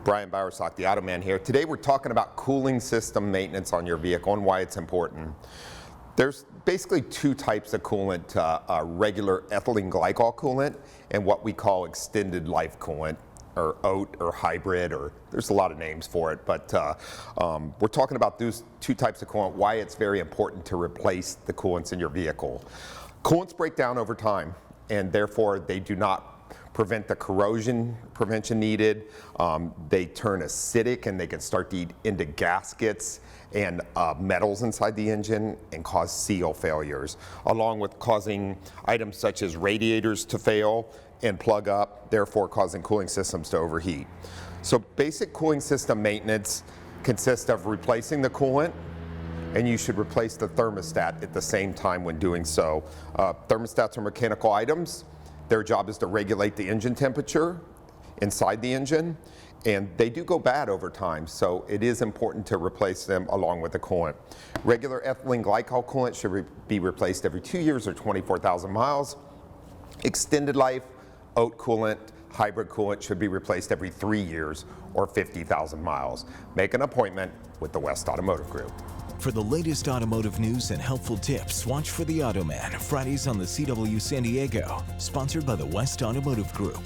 Brian Bowersock, the Automan here. Today we're talking about cooling system maintenance on your vehicle and why it's important. There's basically two types of coolant, regular ethylene glycol coolant and what we call extended life coolant, or OAT or hybrid, or there's a lot of names for it, but we're talking about those two types of coolant, why it's very important to replace the coolants in your vehicle. Coolants break down over time, and therefore they do not prevent the corrosion prevention needed. They turn acidic and they can start to eat into gaskets and metals inside the engine and cause seal failures, along with causing items such as radiators to fail and plug up, therefore causing cooling systems to overheat. So basic cooling system maintenance consists of replacing the coolant, and you should replace the thermostat at the same time when doing so. Thermostats are mechanical items. Their job is to regulate the engine temperature inside the engine, and they do go bad over time, so it is important to replace them along with the coolant. Regular ethylene glycol coolant should be replaced every 2 years or 24,000 miles. Extended life OAT coolant, hybrid coolant should be replaced every 3 years or 50,000 miles. Make an appointment with the West Automotive Group. For the latest automotive news and helpful tips, watch for The Automan, Fridays on the CW San Diego, sponsored by the West Automotive Group.